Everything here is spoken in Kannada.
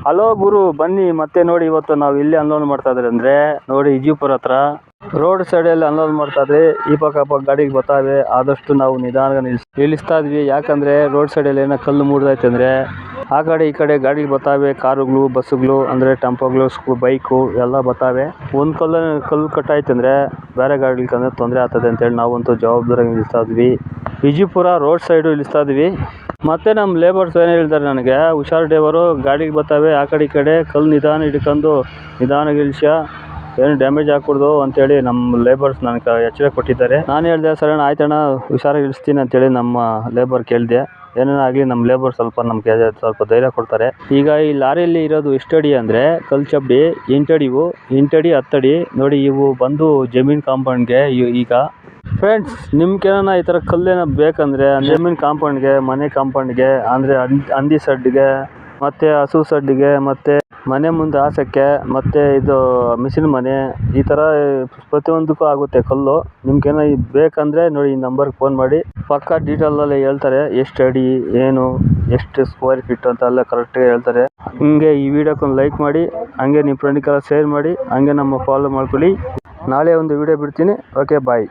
ಹಲೋ ಗುರು, ಬನ್ನಿ ಮತ್ತೆ ನೋಡಿ. ಇವತ್ತು ನಾವು ಇಲ್ಲಿ ಅನ್ಲೋಡ್ ಮಾಡ್ತಾ ಇದ್ರೆ ಅಂದ್ರೆ ನೋಡಿ, ವಿಜಯಪುರ ಹತ್ರ ರೋಡ್ ಸೈಡ್ ಅಲ್ಲಿ ಅನ್ಲೋಡ್ ಮಾಡ್ತಾ ಇದ್ರಿ. ಈ ಪಕ್ಕ ಗಾಡಿಗೆ ಬರ್ತಾವೆ, ಆದಷ್ಟು ನಾವು ನಿಧಾನ ನಿಲ್ಲಿಸ್ತಾ ಇದ್ವಿ. ಯಾಕಂದ್ರೆ ರೋಡ್ ಸೈಡ್ ಅಲ್ಲಿ ಏನೋ ಕಲ್ಲು ಮೂಡ್ದೈತೆ ಅಂದ್ರೆ ಆ ಕಡೆ ಈ ಕಡೆ ಗಾಡಿಗೆ ಬರ್ತಾವೆ, ಕಾರುಗಳು, ಬಸ್ಸುಗಳು, ಅಂದ್ರೆ ಟೆಂಪೋಗಳು, ಬೈಕು ಎಲ್ಲ ಬರ್ತಾವೆ. ಒಂದ್ ಕಲ್ಲು ಕಟ್ಟಾಯ್ತು ಅಂದ್ರೆ ಬೇರೆ ಗಾಡಿಗೆ ತೊಂದರೆ ಆಗ್ತದೆ ಅಂತ ಹೇಳಿ ನಾವಂತೂ ಜವಾಬ್ದಾರಿ ನಿಲ್ಲಿಸ್ತಾ ಇದ್ವಿ. ವಿಜಯಪುರ ರೋಡ್ ಸೈಡ್ ನಿಲ್ಲಿಸ್ತಾ ಇದ್ವಿ. ಮತ್ತೆ ನಮ್ಮ ಲೇಬರ್ಸ್ ಏನು ಹೇಳ್ತಾರೆ ನನಗೆ, ಹುಷಾರ್ ಡ್ರೈವರು, ಗಾಡಿಗೆ ಬರ್ತಾವೆ ಆ ಕಡೆ ಈ ಕಡೆ, ಕಲ್ಲು ನಿಧಾನ ಹಿಡ್ಕೊಂಡು ನಿಧಾನ ಇಳಿಸ್ಯ, ಏನು ಡ್ಯಾಮೇಜ್ ಆಗ್ಕೊಡ್ದು ಅಂತೇಳಿ ನಮ್ಮ ಲೇಬರ್ಸ್ ನನಗೆ ಎಚ್ಚರಿಕೆ ಕೊಟ್ಟಿದ್ದಾರೆ. ನಾನು ಹೇಳಿದೆ, ಸರಿ ಆಯ್ತಣ್ಣ, ಹುಷಾರಾಗಿ ಇಳಿಸ್ತೀನಿ ಅಂತೇಳಿ ನಮ್ಮ ಲೇಬರ್ ಕೇಳಿದೆ. ಏನೇನಾಗಲಿ ನಮ್ಮ ಲೇಬರ್ ನಮಗೆ ಸ್ವಲ್ಪ ಧೈರ್ಯ ಕೊಡ್ತಾರೆ. ಈಗ ಈ ಲಾರಿಯಲ್ಲಿ ಇರೋದು ಎಷ್ಟಡಿ ಅಂದರೆ, ಕಲ್ಲು ಚಪ್ಪಡಿ 8 ಅಡಿ, 8 ಅಡಿ 10 ಅಡಿ ನೋಡಿ. ಇವು ಬಂದು ಜಮೀನ್ ಕಾಂಪೌಂಡ್ಗೆ. ಈಗ ಫ್ರೆಂಡ್ಸ್, ನಿಮ್ಗೇನ ಈ ಥರ ಕಲ್ಲೇನ ಬೇಕಂದ್ರೆ ಜಮೀನ್ ಕಾಂಪೌಂಡ್ಗೆ, ಮನೆ ಕಾಂಪೌಂಡ್ಗೆ, ಅಂದರೆ ಹಂದಿ ಸಡ್ಡಿಗೆ, ಮತ್ತು ಹಸು ಸಡ್ಡಿಗೆ, ಮತ್ತು ಮನೆ ಮುಂದೆ ಹಾಸಕ್ಕೆ, ಮತ್ತು ಇದು ಮಿಷಿನ್ ಮನೆ, ಈ ಥರ ಪ್ರತಿಯೊಂದಕ್ಕೂ ಆಗುತ್ತೆ ಕಲ್ಲು. ನಿಮ್ಗೇನೋ ಬೇಕಂದರೆ ನೋಡಿ, ಈ ನಂಬರ್ಗೆ ಫೋನ್ ಮಾಡಿ, ಪಕ್ಕ ಡೀಟೇಲಲ್ಲಿ ಹೇಳ್ತಾರೆ. ಎಷ್ಟು ಅಡಿ, ಏನು, ಎಷ್ಟು ಸ್ಕ್ವೇರ್ ಫೀಟ್ ಅಂತ ಎಲ್ಲ ಕರೆಕ್ಟಾಗಿ ಹೇಳ್ತಾರೆ. ಹಂಗೆ ಈ ವಿಡಿಯೋಕ್ಕೊಂದು ಲೈಕ್ ಮಾಡಿ, ಹಂಗೆ ನಿಮ್ಮ ಫ್ರೆಂಡ್ಗೆಲ್ಲ ಶೇರ್ ಮಾಡಿ, ಹಂಗೆ ನಮ್ಮ ಫಾಲೋ ಮಾಡ್ಕೊಳ್ಳಿ. ನಾಳೆ ಒಂದು ವಿಡಿಯೋ ಬಿಡ್ತೀನಿ. ಓಕೆ, ಬಾಯ್.